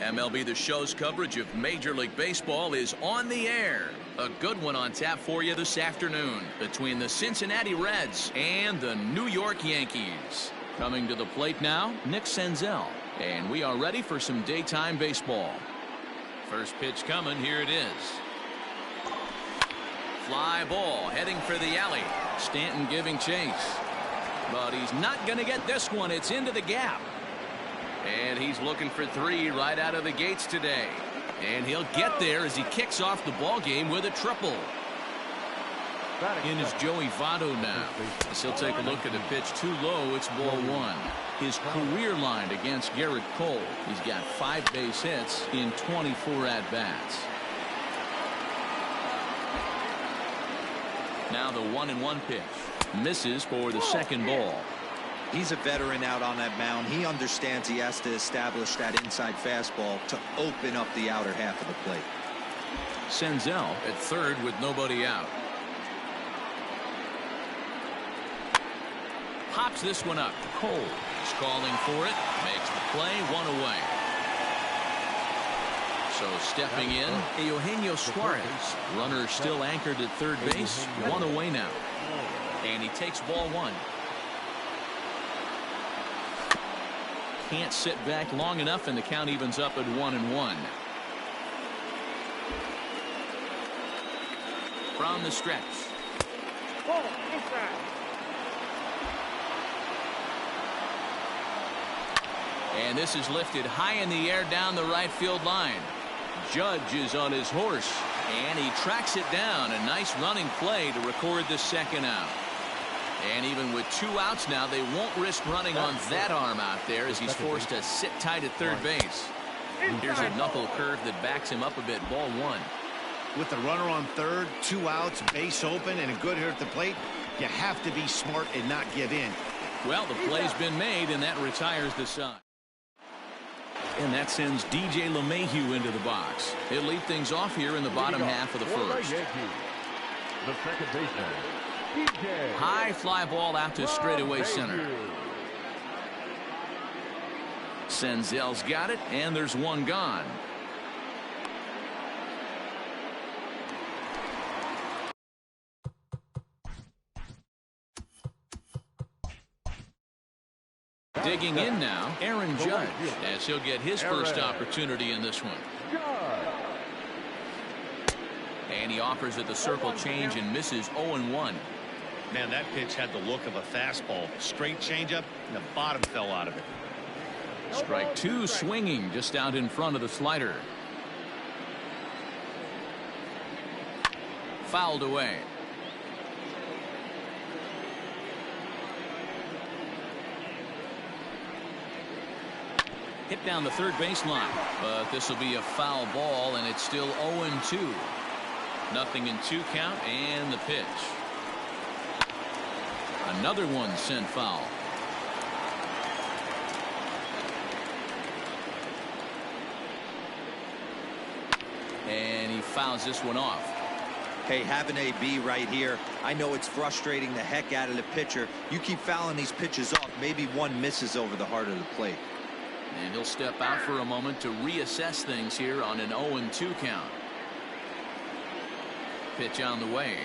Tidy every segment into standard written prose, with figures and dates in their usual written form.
MLB The Show's coverage of Major League Baseball is on the air. A good one on tap for you this afternoon between the Cincinnati Reds and the New York Yankees. Coming to the plate now, Nick Senzel. And we are ready for some daytime baseball. First pitch coming, here it is. Fly ball heading for the alley. Stanton giving chase. But he's not going to get this one. It's into the gap. And he's looking for 3 right out of the gates today. And he'll get there as he kicks off the ball game with a triple. In is Joey Votto now. As he'll take a look at the pitch too low. It's ball 1. His career line against Garrett Cole. He's got 5 base hits in 24 at-bats. Now the 1-1 pitch. Misses for the second ball. He's a veteran out on that mound. He understands he has to establish that inside fastball to open up the outer half of the plate. Senzel at third with nobody out. Pops this one up. Cole is calling for it. Makes the play. 1 away. So stepping in, Eugenio Suarez. Runner still anchored at third base. 1 away now. And he takes ball 1. Can't sit back long enough, and the count evens up at 1-1. From the stretch. And this is lifted high in the air down the right field line. Judge is on his horse, and he tracks it down. A nice running play to record the second out. And even with 2 outs now, they won't risk running on that arm out there as he's forced to sit tight at third base. Here's a knuckle curve that backs him up a bit. Ball 1. With the runner on third, 2 outs, base open, and a good hitter at the plate, you have to be smart and not give in. Well, the play's been made, and that retires the side. And that sends DJ LeMahieu into the box. He'll lead things off here in the bottom half of the first. The second baseman. High fly ball out to straightaway center. Senzel's got it, and there's 1 gone. Digging in now, Aaron Judge, as he'll get his first opportunity in this one. And he offers it the circle change and misses 0-1. Man, that pitch had the look of a fastball. Straight changeup, and the bottom fell out of it. Strike 2 swinging just out in front of the slider. Fouled away. Hit down the third baseline, but this will be a foul ball, and it's still 0-2. Nothing in 2 count, and the pitch. Another one sent foul. And he fouls this one off. Hey, have an AB right here. I know it's frustrating the heck out of the pitcher. You keep fouling these pitches off. Maybe one misses over the heart of the plate. And he'll step out for a moment to reassess things here on an 0-2 count. Pitch on the way.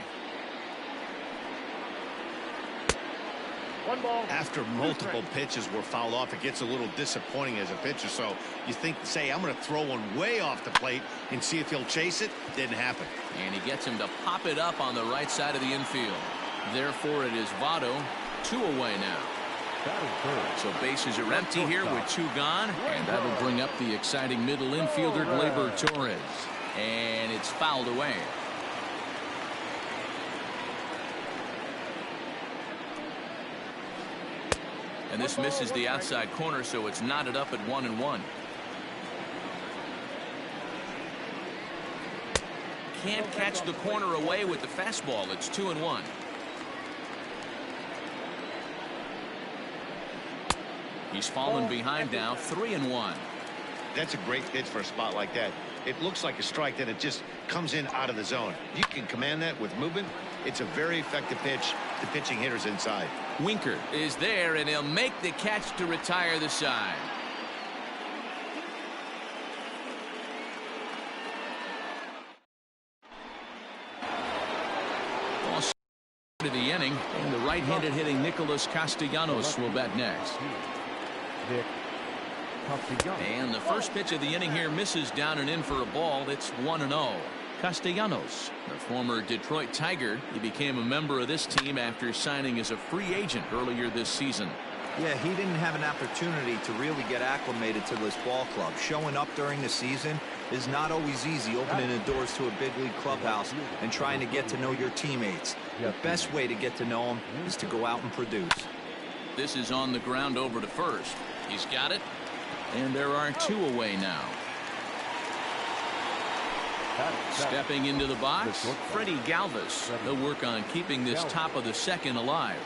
After multiple pitches were fouled off, it gets a little disappointing as a pitcher. So you think, say, I'm going to throw one way off the plate and see if he'll chase it. Didn't happen. And he gets him to pop it up on the right side of the infield. Therefore, it is Votto 2 away now. So bases are empty here with 2 gone. And that'll bring up the exciting middle infielder, Gleyber Torres. And it's fouled away. And this misses the outside corner, so it's knotted up at 1-1. Can't catch the corner away with the fastball. It's 2-1. He's fallen behind now, 3-1. That's a great pitch for a spot like that. It looks like a strike, then it just comes in out of the zone. You can command that with movement. It's a very effective pitch to pitching hitters inside. Winker is there, and he'll make the catch to retire the side. And the right-handed hitting Nicholas Castellanos will bat next. And the first pitch of the inning here misses down and in for a ball. It's 1-0. Castellanos, the former Detroit Tiger, he became a member of this team after signing as a free agent earlier this season. Yeah, he didn't have an opportunity to really get acclimated to this ball club. Showing up during the season is not always easy, opening the doors to a big league clubhouse and trying to get to know your teammates. The best way to get to know them is to go out and produce. This is on the ground over to first. He's got it, and there are two away now. Stepping into the box, Freddie Galvis. They'll work on keeping this top of the second alive.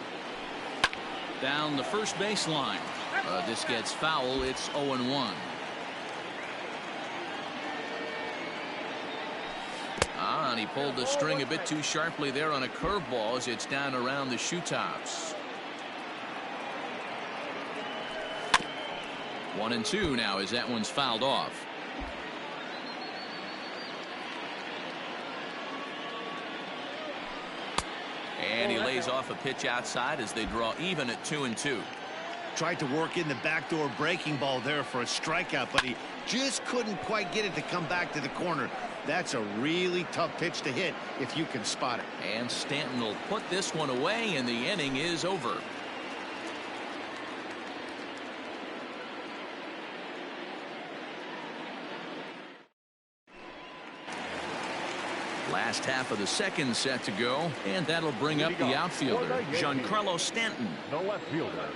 Down the first baseline. This gets foul. It's 0-1. And he pulled the string a bit too sharply there on a curveball as it's down around the shoe tops. 1-2 now as that one's fouled off. And he lays off a pitch outside as they draw even at 2-2. Tried to work in the backdoor breaking ball there for a strikeout, but he just couldn't quite get it to come back to the corner. That's a really tough pitch to hit if you can spot it. And Stanton will put this one away, and the inning is over. Last half of the second set to go, and that'll bring up the outfielder, Giancarlo Stanton. The left fielder.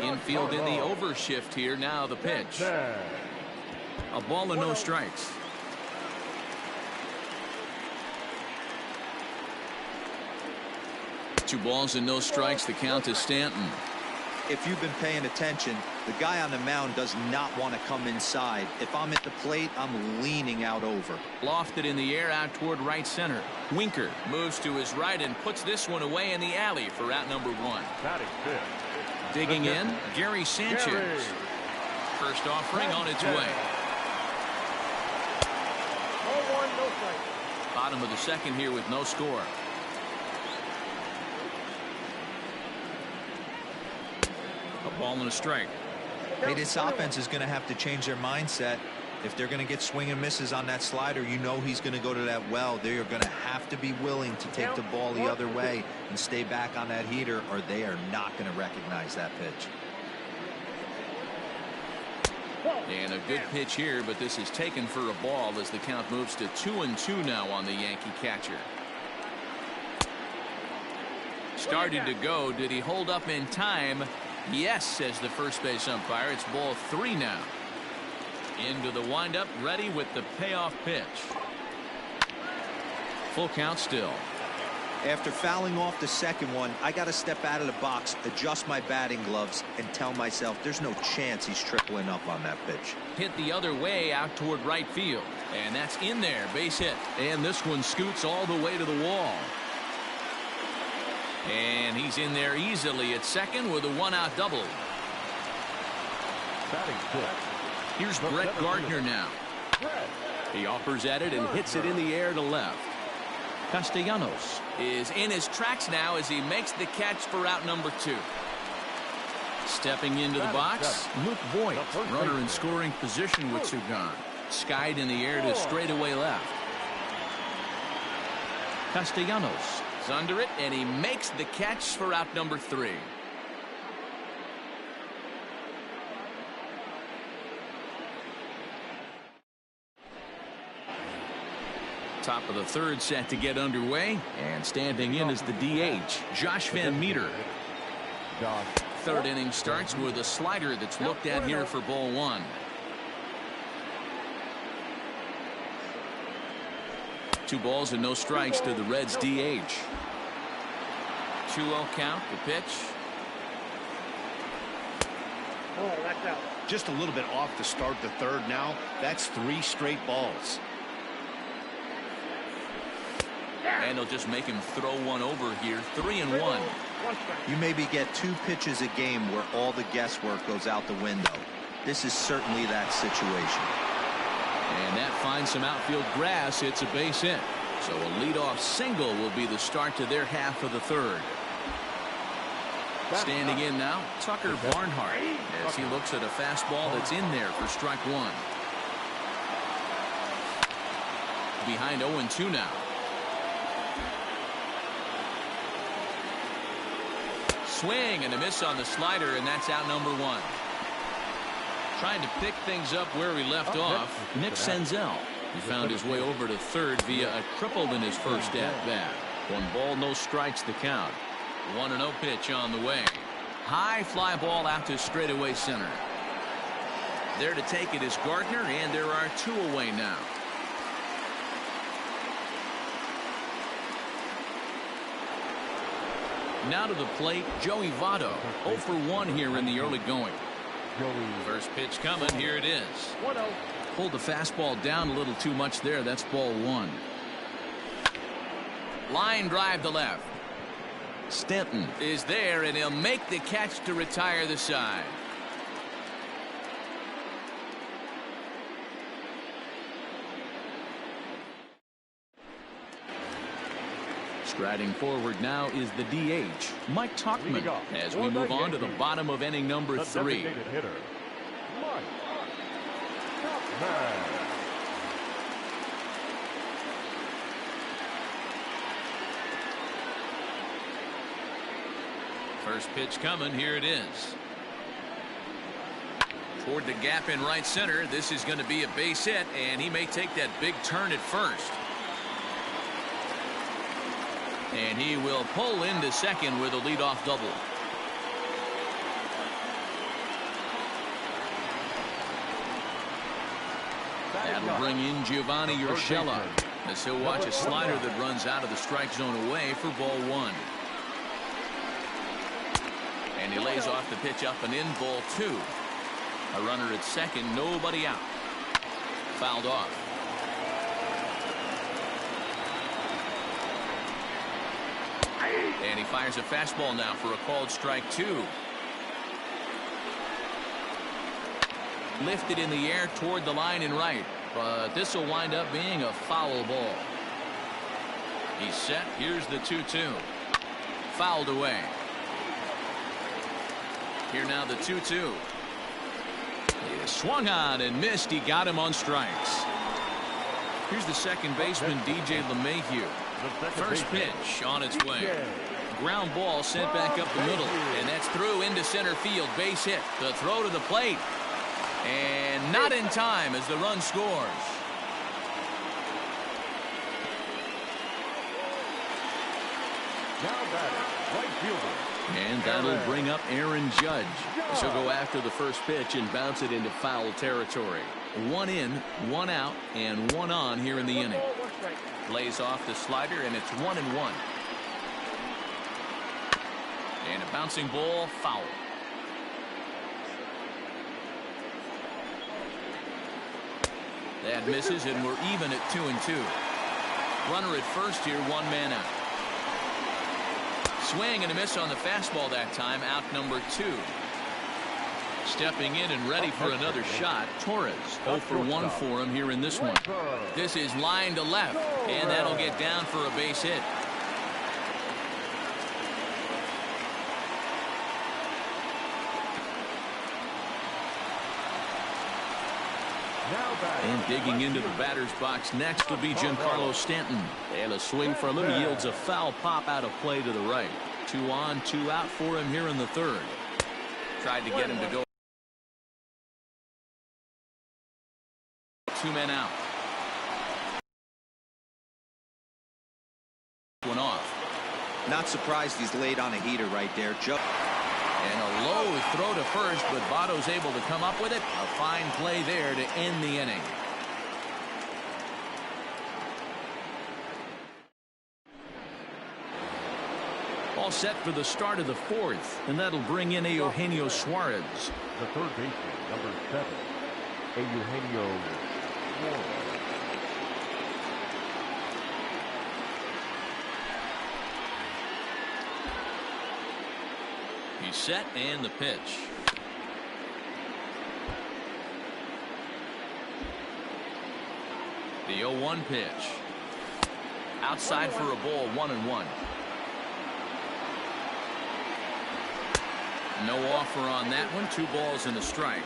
Infield in the overshift here. Now the pitch. A ball and no strikes. Two balls and no strikes. The count is Stanton. If you've been paying attention, the guy on the mound does not want to come inside. If I'm at the plate, I'm leaning out over. Lofted in the air out toward right center. Winker moves to his right and puts this one away in the alley for out number one. Digging in, Gary Sanchez. First offering on its way. Bottom of the second here with no score. A ball and a strike. Hey, this offense is going to have to change their mindset. If they're going to get swing and misses on that slider, you know he's going to go to that well. They are going to have to be willing to take the ball the other way and stay back on that heater, or they are not going to recognize that pitch. And a good pitch here, but this is taken for a ball as the count moves to 2-2 now on the Yankee catcher. Started to go. Did he hold up in time? Yes, says the first base umpire. It's ball 3 now. Into the windup, ready with the payoff pitch. Full count still. After fouling off the second one, I got to step out of the box, adjust my batting gloves, and tell myself there's no chance he's tripling up on that pitch. Hit the other way out toward right field. And that's in there. Base hit. And this one scoots all the way to the wall. And he's in there easily at second with a one-out double. Here's Brett Gardner now. He offers at it and hits it in the air to left. Castellanos is in his tracks now as he makes the catch for out number 2. Stepping into the box, Luke Voigt, runner in scoring position with 2 gone. Skied in the air to straightaway left. Castellanos is under it, and he makes the catch for out number 3. Top of the third set to get underway, and standing in is the DH, Josh Van Meter. Third inning starts with a slider that's looked at here for ball 1. Two balls and no strikes to the Reds DH. 2-0 count, the pitch. Just a little bit off to start the third now. That's 3 straight balls. And they'll just make him throw one over here. 3-1. You maybe get 2 pitches a game where all the guesswork goes out the window. This is certainly that situation. And that finds some outfield grass. It's a base hit. So a leadoff single will be the start to their half of the third. Standing in now, Tucker Barnhart, as he looks at a fastball that's in there for strike one. Behind 0-2 now. Swing and a miss on the slider, and that's out number one. Trying to pick things up where we left off, Nick Senzel. He found his way over to third via a triple in his first at-bat. 1 ball, no strikes the count. 1-0 pitch on the way. High fly ball out to straightaway center. There to take it is Gardner, and there are 2 away now. Now to the plate, Joey Votto. 0 for 1 here in the early going. First pitch coming. Here it is. Pulled the fastball down a little too much there. That's ball 1. Line drive to left. Stanton is there, and he'll make the catch to retire the side. Striding forward now is the DH, Mike Tauchman, as we move on to the bottom of inning number 3. Hitter, Mike Tauchman. First pitch coming. Here it is. Toward the gap in right center. This is going to be a base hit, and he may take that big turn at first. And he will pull into second with a leadoff double. That'll bring in Giovanni Urshela, as he'll watch a slider that runs out of the strike zone away for ball 1. And he lays off the pitch up and in, ball 2. A runner at second, nobody out. Fouled off. And he fires a fastball now for a called strike 2. Lifted in the air toward the line and right, but this will wind up being a foul ball. He's set. Here's the 2-2. Fouled away. Here now the 2-2. He swung on and missed. He got him on strikes. Here's the second baseman, DJ LeMahieu. First pitch on its way. Ground ball sent back up the middle, and that's through into center field. Base hit. The throw to the plate, and not in time as the run scores. Now batting, right fielder. And that'll bring up Aaron Judge. She'll go after the first pitch and bounce it into foul territory. 1 in, 1 out, and 1 on here in the inning. Lays off the slider, and it's 1-1. And a bouncing ball, foul. That misses, and we're even at 2-2. Runner at first here, 1 man out. Swing and a miss on the fastball that time. Out number 2. Stepping in and ready for another shot, Torres. 0 for 1 for him here in this one. This is line to left, and that'll get down for a base hit. And digging into the batter's box next will be Giancarlo Stanton. And a swing from him yields a foul pop out of play to the right. 2 on, 2 out for him here in the third. Tried to get him to go. 2 men out. One off. Not surprised he's laid on a heater right there. And a low throw to first, but Votto's able to come up with it. A fine play there to end the inning. All set for the start of the 4th, and that'll bring in Eugenio Suarez. The third baseman, number 7, Eugenio Suarez. He's set, and the pitch. The 0-1 pitch. Outside for a ball, 1-1. No offer on that one. 2 balls and a strike.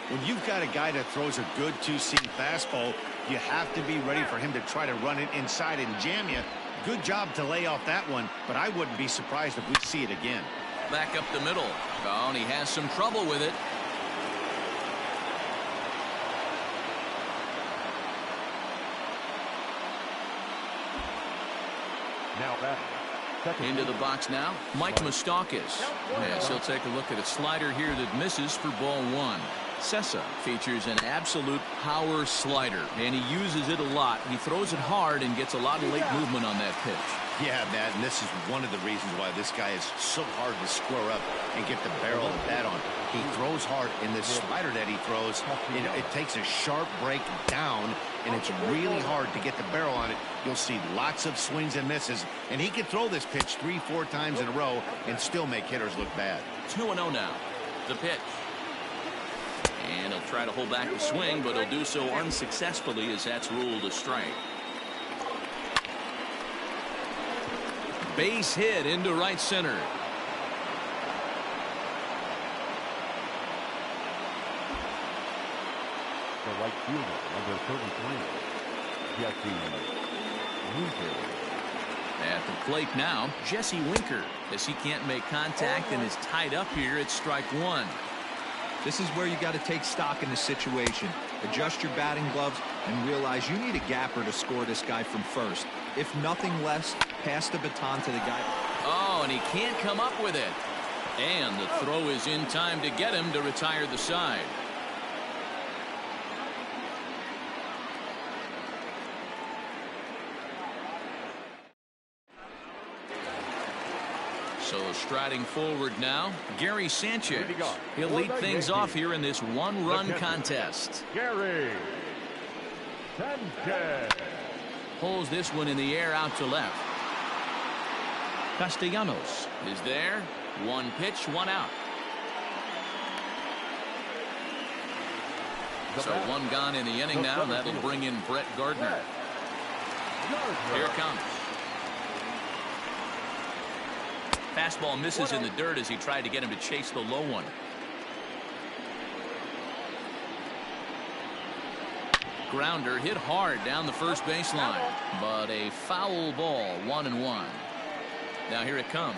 When you've got a guy that throws a good two-seam fastball, you have to be ready for him to try to run it inside and jam you. Good job to lay off that one, but I wouldn't be surprised if we see it again. Back up the middle. Oh, and he has some trouble with it. Now batting. Into the box now, Mike Moustakas. Yes, he'll take a look at a slider here that misses for ball 1. Sessa features an absolute power slider, and he uses it a lot. He throws it hard and gets a lot of late movement on that pitch. Yeah, Matt, and this is one of the reasons why this guy is so hard to square up and get the barrel of the bat on. He throws hard, and this slider that he throws, it takes a sharp break down, and it's really hard to get the barrel on it. You'll see lots of swings and misses, and he can throw this pitch 3-4 times in a row and still make hitters look bad. 2-0 now. The pitch. And he'll try to hold back the swing, but he'll do so unsuccessfully as that's ruled a strike. Base hit into right center. The right fielder, number 33, Jesse Winker. At the plate now, Jesse Winker, as he can't make contact and is tied up here at strike 1. This is where you got to take stock in the situation. Adjust your batting gloves and realize you need a gapper to score this guy from first. If nothing less, pass the baton to the guy. Oh, and he can't come up with it. And the throw is in time to get him to retire the side. So striding forward now, Gary Sanchez. He'll lead things off here in this one-run contest. Gary Sanchez. Pulls this one in the air out to left. Castellanos is there. 1 pitch, 1 out. So 1 gone in the inning now. That'll bring in Brett Gardner. Here it comes. Fastball misses in the dirt as he tried to get him to chase the low one. Grounder hit hard down the first baseline, but a foul ball. 1-1. Now here it comes.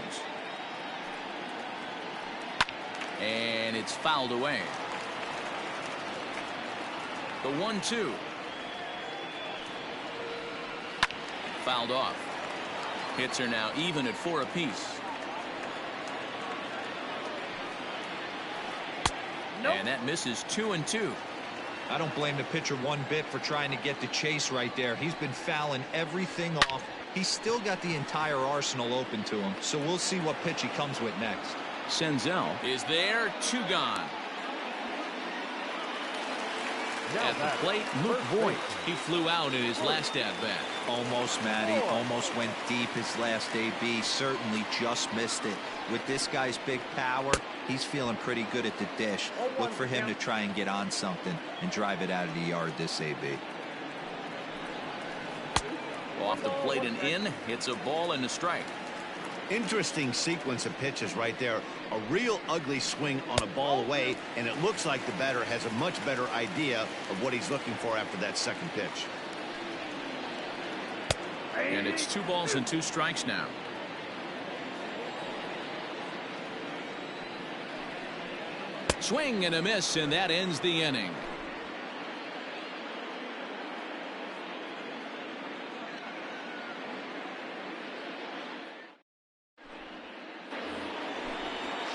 And it's fouled away. The 1-2. Fouled off. Hits are now even at 4 apiece. And that misses 2-2. I don't blame the pitcher one bit for trying to get the chase right there. He's been fouling everything off. He's still got the entire arsenal open to him. So we'll see what pitch he comes with next. Senzel is there. 2 gone. At the plate, Luke Voigt. He flew out in his last at-bat. Almost, Matty. Almost went deep his last AB. Certainly just missed it. With this guy's big power, he's feeling pretty good at the dish. Look for him to try and get on something and drive it out of the yard this AB. Off the plate and in. It's a ball and a strike. Interesting sequence of pitches right there. A real ugly swing on a ball away, and it looks like the batter has a much better idea of what he's looking for after that second pitch. And it's 2 balls and 2 strikes now. Swing and a miss, and that ends the inning.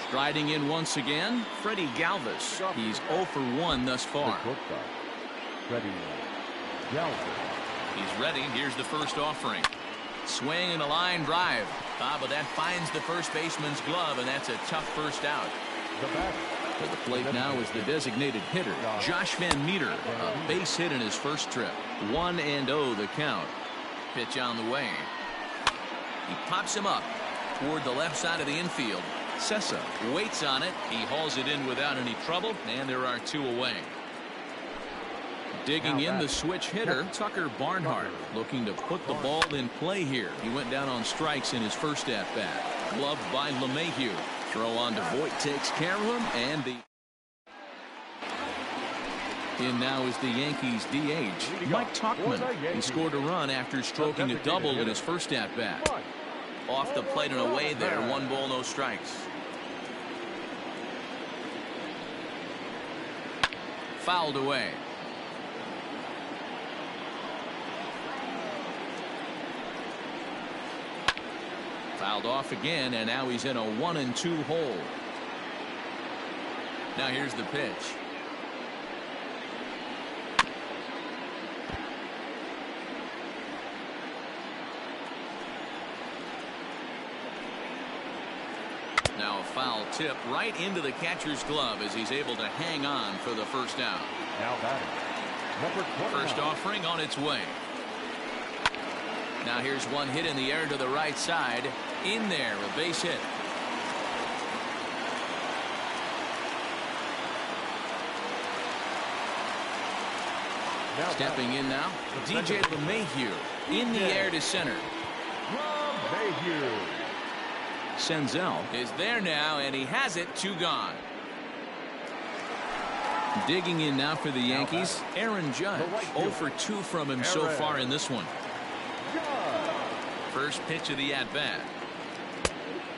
Striding in once again, Freddie Galvis. He's 0 for 1 thus far. Freddie Galvis. He's ready. Here's the first offering. Swing and a line drive. But that finds the first baseman's glove, and that's a tough first out. To the plate now is the designated hitter, Josh Van Meter. A base hit in his first trip. 1-0 the count. Pitch on the way. He pops him up toward the left side of the infield. Sessa waits on it. He hauls it in without any trouble, and there are 2 away. Digging in the switch hitter, Tucker Barnhart, looking to put the ball in play here. He went down on strikes in his first at-bat. Gloved by LeMahieu. Throw on to Voit, takes care of him, and in now is the Yankees DH, Mike Tauchman. He scored a run after stroking a double in his first at-bat. Off the plate and away there, 1 ball, no strikes. Fouled away. Fouled off again, and now he's in a 1-2 hole. Now here's the pitch. Now a foul tip right into the catcher's glove as he's able to hang on for the first out. Now batting, number 29. First offering on its way. Now here's one hit in the air to the right side. In there, a base hit. Now Stepping in now, DJ LeMahieu in the air to center. LeMahieu. Senzel is there now, and he has it. 2 gone. Digging in now for the Yankees, Aaron Judge. 0 for 2 from him so far in this one. First pitch of the at-bat.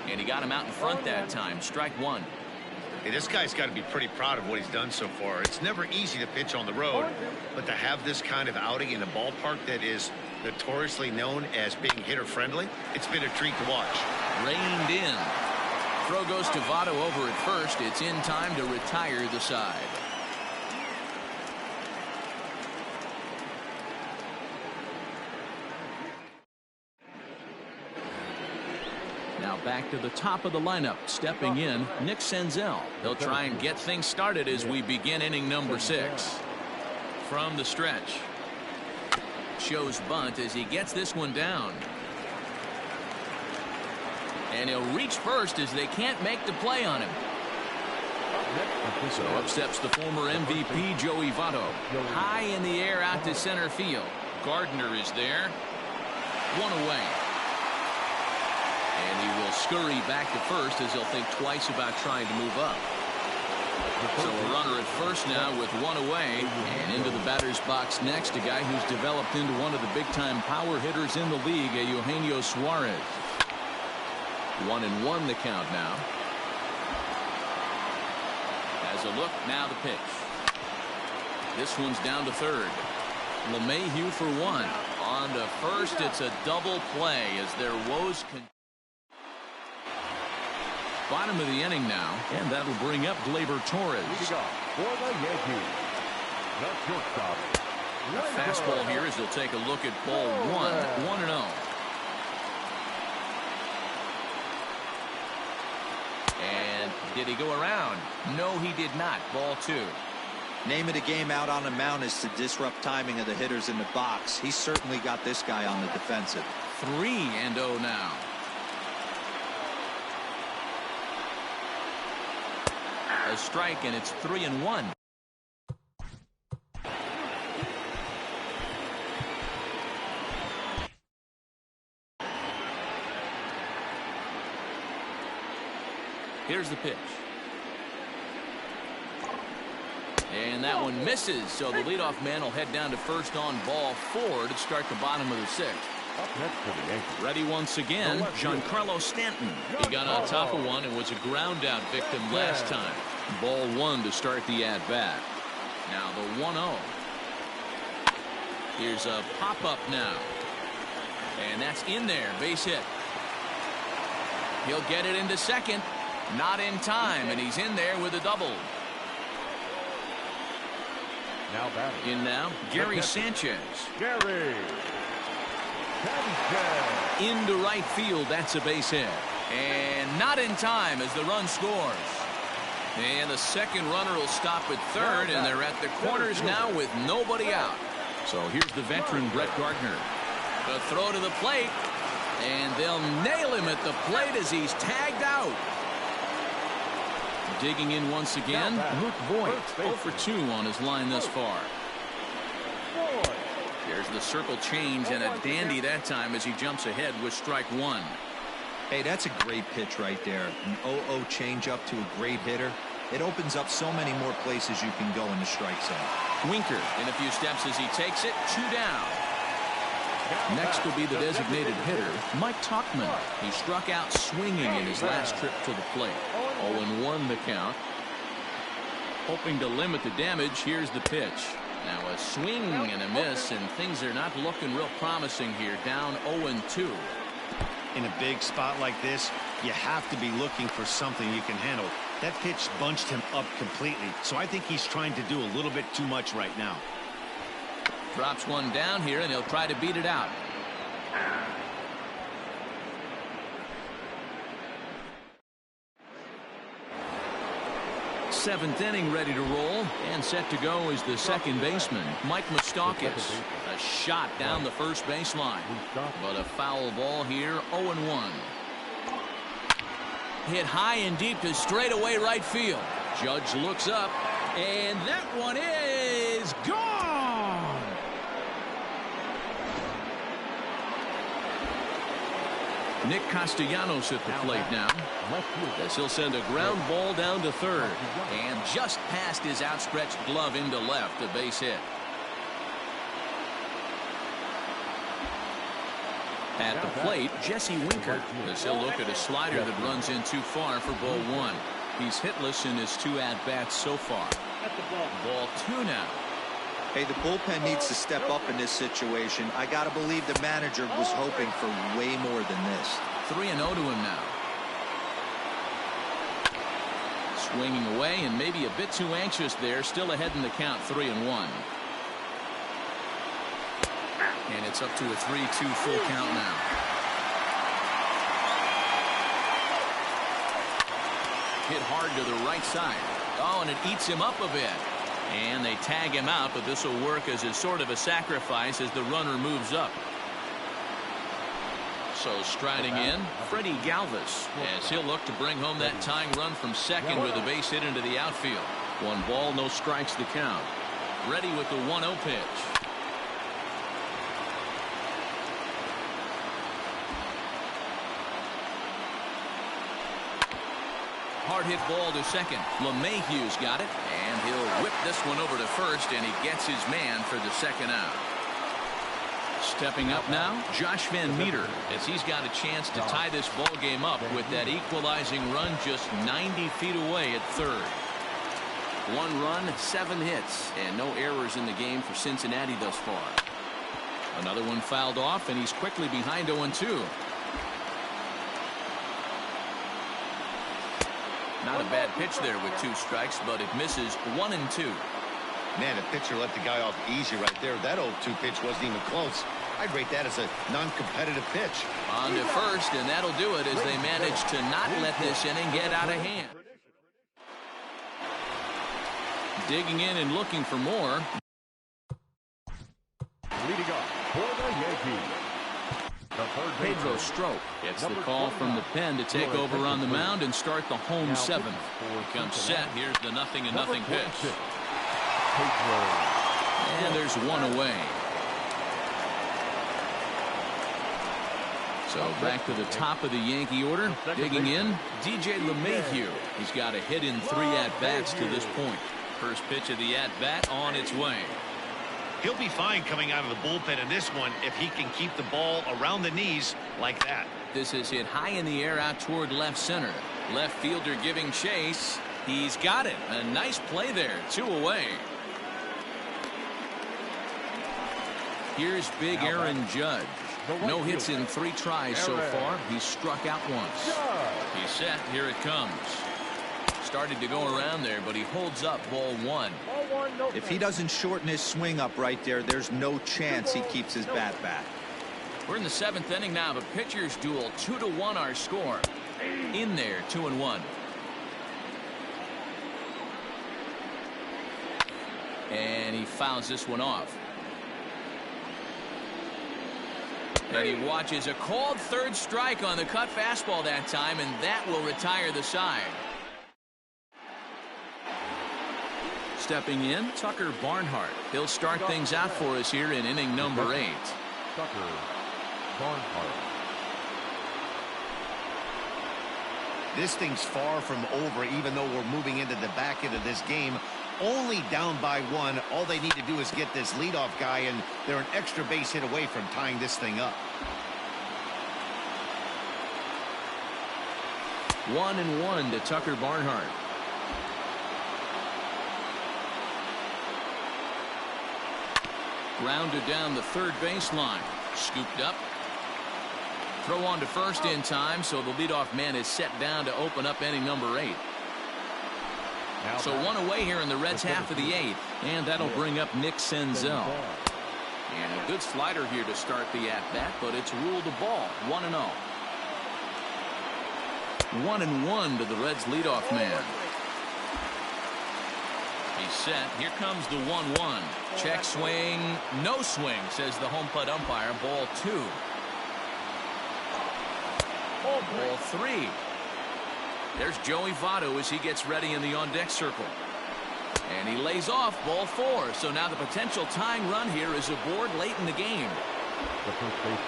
And he got him out in front that time. Strike 1. Hey, this guy's got to be pretty proud of what he's done so far. It's never easy to pitch on the road, but to have this kind of outing in a ballpark that is notoriously known as being hitter-friendly, it's been a treat to watch. Reined in. Throw goes to Votto over at first. It's in time to retire the side. Now back to the top of the lineup. Stepping in, Nick Senzel. He'll try and get things started as we begin inning number 6. From the stretch. Shows bunt as he gets this one down. And he'll reach first as they can't make the play on him. So up steps the former MVP Joey Votto. High in the air out to center field. Gardner is there. 1 away. And he will scurry back to first as he'll think twice about trying to move up. So a runner at first now with 1 away. And into the batter's box next, a guy who's developed into one of the big-time power hitters in the league, Eugenio Suarez. 1-1 the count now. As a look, now the pitch. This one's down to third. LeMahieu for 1. On to first, it's a double play as their woes continue. Bottom of the inning now, and that'll bring up Gleyber Torres. For the Yankees, the shortstop. A fastball here as he'll take a look at ball 1. 1-0. And did he go around? No, he did not. Ball 2. Name of the game out on the mound is to disrupt timing of the hitters in the box. He's certainly got this guy on the defensive. 3-0 now. A strike, and it's 3-1. Here's the pitch. And that one misses, so the leadoff man will head down to first on ball 4 to start the bottom of the 6th. Up next for the Yankees. Ready once again, Giancarlo Stanton. He got on top of one and was a ground out victim last time. Ball 1 to start the at-bat. Now the 1-0. Here's a pop-up now. And that's in there, base hit. He'll get it into second. Not in time, and he's in there with a double. Now batting. In now, Gary Sanchez. Gary Sanchez. Into right field, that's a base hit. And not in time as the run scores. And the second runner will stop at third, and they're at the corners now with nobody out. So here's the veteran Brett Gardner. The throw to the plate, and they'll nail him at the plate as he's tagged out. Digging in once again, Luke Voit, 0 for 2 on his line thus far. There's the circle change, and a dandy that time as he jumps ahead with strike 1. Hey, that's a great pitch right there. An 0-0 changeup to a great hitter. It opens up so many more places you can go in the strike zone. Winker in a few steps as he takes it. 2 down. Next will be the designated hitter, Mike Tauchman. He struck out swinging in his last trip to the plate. 0-1 the count. Hoping to limit the damage, here's the pitch. Now a swing and a miss, and things are not looking real promising here. Down 0-2. In a big spot like this, you have to be looking for something you can handle. That pitch bunched him up completely, so I think he's trying to do a little bit too much right now. Drops one down here, and he'll try to beat it out. Seventh inning ready to roll, and set to go is the second baseman, Mike Moustakas. A shot down the first baseline, but a foul ball here. 0-1. Hit high and deep to straightaway right field. Judge looks up, and that one is gone. Nick Castellanos at the plate now, as he'll send a ground ball down to third, and just past his outstretched glove into left, a base hit. At the plate, Jesse Winker, as he'll look at a slider that runs in too far for ball 1. He's hitless in his 2 at-bats so far. Ball 2 now. Hey, the bullpen needs to step up in this situation. I got to believe the manager was hoping for way more than this. 3-0 to him now. Swinging away and maybe a bit too anxious there. Still ahead in the count. 3-1. And it's up to a 3-2 full count now. Hit hard to the right side. Oh, and it eats him up a bit. And they tag him out, but this will work as a sort of a sacrifice as the runner moves up. So striding in, Freddie Galvis, as he'll look to bring home that tying run from second with a base hit into the outfield. 1 ball, no strikes the count. Ready with the 1-0 pitch. Hard hit ball to second. LeMahieu's got it, and he'll whip this one over to first, and he gets his man for the second out. Stepping up now, Josh Van Meter, as he's got a chance to tie this ball game up with that equalizing run just 90 feet away at third. 1 run, 7 hits, and no errors in the game for Cincinnati thus far. Another one fouled off, and he's quickly behind 0-2. Not a bad pitch there with 2 strikes, but it misses 1-2. Man, the pitcher let the guy off easy right there. That 0-2 pitch wasn't even close. I'd rate that as a non-competitive pitch. On to first, and that'll do it as they manage to not let this inning get out of hand. Digging in and looking for more. Leading up for the Yankees, Pedro Strop gets the call from the pen to take over on the mound and start the home 7th. Comes set. Here's the 0-0 pitch. And there's 1 away. So back to the top of the Yankee order. Digging in, DJ LeMahieu. He's got a hit in 3 at-bats to this point. First pitch of the at-bat on its way. He'll be fine coming out of the bullpen in this one if he can keep the ball around the knees like that. This is hit high in the air out toward left center. Left fielder giving chase. He's got it. A nice play there. 2 away. Here's big Aaron Judge. No hits in 3 tries so far. He's struck out once. He's set. Here it comes. Started to go around there, but he holds up ball 1. If he doesn't shorten his swing up right there, there's no chance he keeps his bat back. We're in the 7th inning now. The pitcher's duel. 2-1 our score. In there, 2-1. And he fouls this one off. And he watches a called 3rd strike on the cut fastball that time, and that will retire the side. Stepping in, Tucker Barnhart. He'll start things out for us here in inning number 8. Tucker Barnhart. This thing's far from over, even though we're moving into the back end of this game. Only down by 1. All they need to do is get this leadoff guy, and they're an extra base hit away from tying this thing up. 1-1 to Tucker Barnhart. Grounded down the third baseline. Scooped up. Throw on to first in time, so the leadoff man is set down to open up inning number 8. So one away here in the Reds' half of the 8th, and that'll bring up Nick Senzel. And a good slider here to start the at-bat, but it's ruled a ball. 1-0. 1-1 to the Reds' leadoff man. He's set. Here comes the 1-1. Check swing. No swing, says the home plate umpire. Ball 2. Ball 3. There's Joey Votto as he gets ready in the on-deck circle. And he lays off. Ball 4. So now the potential tying run here is aboard late in the game.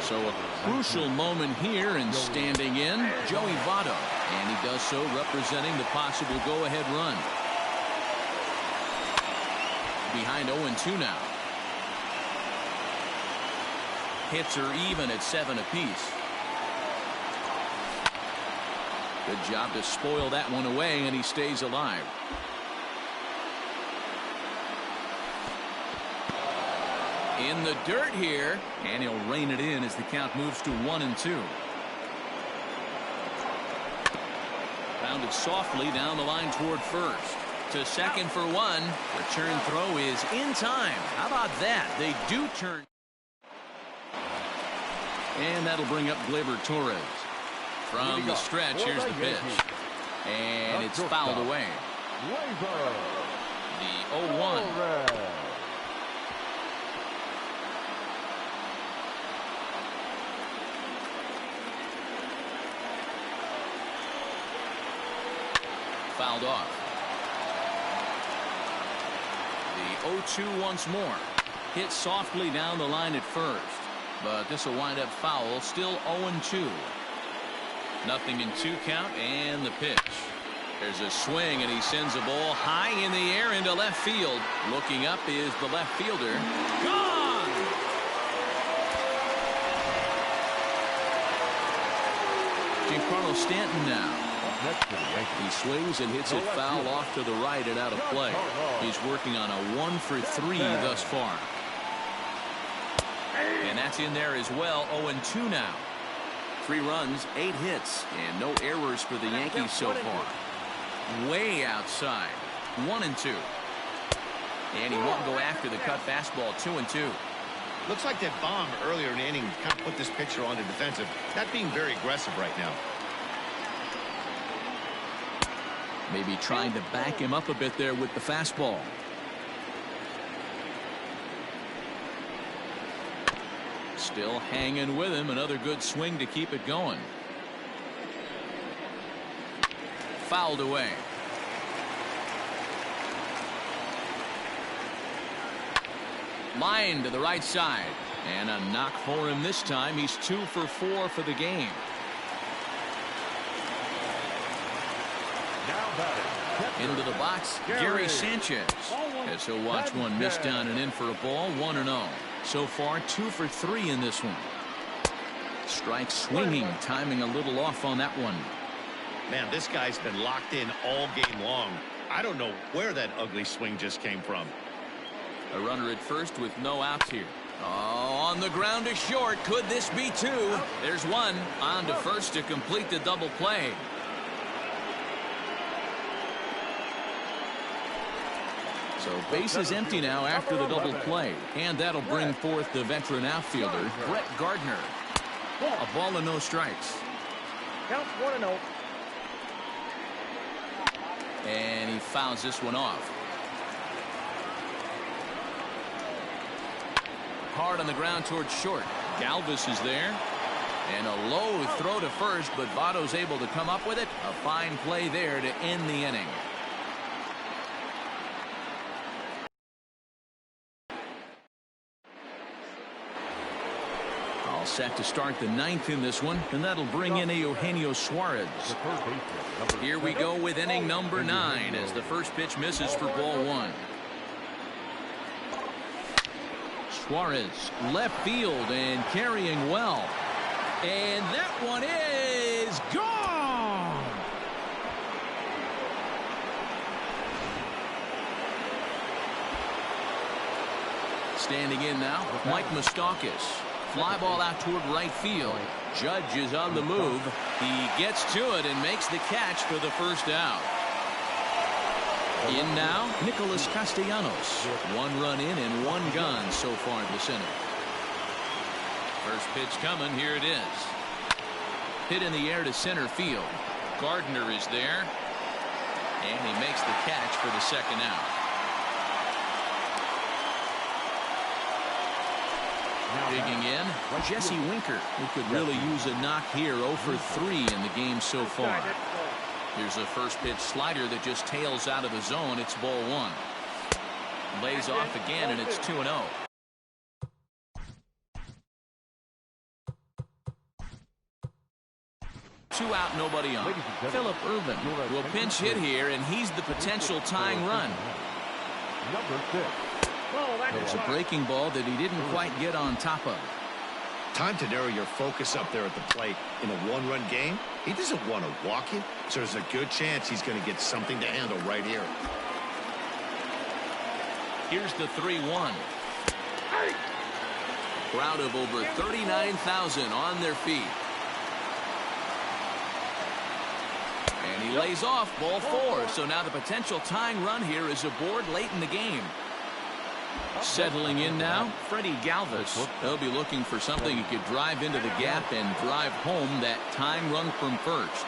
So a crucial moment here, and standing in, Joey Votto. And he does so representing the possible go-ahead run. Behind 0-2 now. Hits are even at 7 apiece. Good job to spoil that one away, and he stays alive. In the dirt here, and he'll rein it in as the count moves to 1-2. Rounded softly down the line toward first. To second for 1. Return throw is in time. How about that? They do turn. And that'll bring up Gleyber Torres. From the stretch, here's the pitch. And it's fouled away. The 0-1. Fouled off. The 0-2 once more. Hit softly down the line at first. But this will wind up foul. Still 0-2. Nothing in 2 count, and the pitch. There's a swing, and he sends a ball high in the air into left field. Looking up is the left fielder. Gone! Giancarlo Stanton now. He swings and hits it foul off to the right and out of play. He's working on a 1-for-3 thus far. And that's in there as well. 0-2 now. 3 runs, 8 hits, and no errors for the Yankees so far. Way outside. 1-2. And he won't go after the cut fastball. 2-2. Looks like that bomb earlier in the inning kind of put this pitcher on the defensive. Not being very aggressive right now. Maybe trying to back him up a bit there with the fastball. Still hanging with him. Another good swing to keep it going. Fouled away. Line to the right side. And a knock for him this time. He's 2 for 4 for the game. Into the box, Gary Sanchez. As he'll watch one miss down and in for a ball. 1-0. So far 2 for 3 in this one. Strike swinging, timing a little off on that one. Man, this guy's been locked in all game long. I don't know where that ugly swing just came from. A runner at first with no outs here. Oh, on the ground to short. Could this be 2? There's 1. On to first to complete the double play. So base is empty now after the double play. And that'll bring forth the veteran outfielder, Brett Gardner. A ball and no strikes. Count 1-0. And he fouls this one off. Hard on the ground towards short. Galvis is there. And a low throw to first, but Votto's able to come up with it. A fine play there to end the inning. All set to start the ninth in this one, and that'll bring in Eugenio Suarez. Here we go with inning number 9 as the first pitch misses for ball 1. Suarez left field and carrying well. And that one is gone. Standing in now, Mike Moustakas. Fly ball out toward right field. Judge is on the move. He gets to it and makes the catch for the first out. In now, Nicholas Castellanos. 1 run in and 1 gone so far this inning. First pitch coming. Here it is. Hit in the air to center field. Gardner is there. And he makes the catch for the second out. Digging in, Jesse Winker, who could really use a knock here. 0 for 3 in the game so far. Here's a first pitch slider that just tails out of the zone. It's ball 1. Lays off again, and it's 2-0. Two out, nobody on. Phillip Ervin will pinch hit here, and he's the potential tying run. There's a breaking ball that he didn't quite get on top of. Time to narrow your focus up there at the plate. In a 1-run game, he doesn't want to walk it, so there's a good chance he's going to get something to handle right here. Here's the 3-1. Crowd of over 39,000 on their feet. And he lays off ball 4. So now the potential tying run here is aboard late in the game. Settling in now, Freddie Galvis. They'll be looking for something he could drive into the gap and drive home that tying run from first.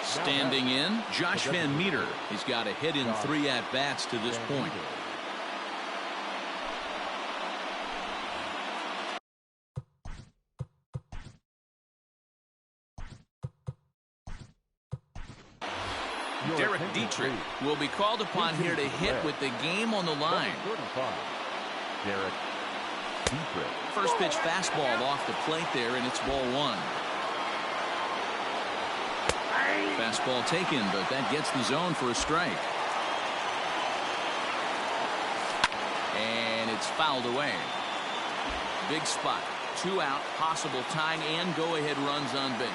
Standing in, Josh Van Meter. He's got a hit in 3 at-bats to this point. Derek Dietrich will be called upon here to hit with the game on the line. Derek Dietrich. First pitch fastball off the plate there, and it's ball 1. Fastball taken, but that gets the zone for a strike. And it's fouled away. Big spot. 2 out, possible tying and go-ahead runs on base.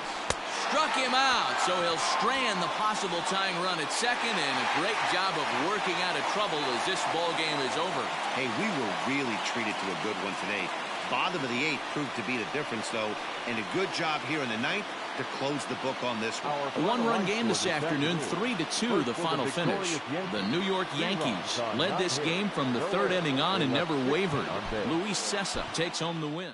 Struck him out, so he'll strand the possible tying run at second, and a great job of working out of trouble as this ball game is over. Hey, we were really treated to a good one today. Bottom of the 8th proved to be the difference, though, and a good job here in the 9th to close the book on this one. A 1-run game this afternoon, 3-2 the final finish. The New York Yankees led this game from the 3rd inning on and never wavered. Luis Cessa takes home the win.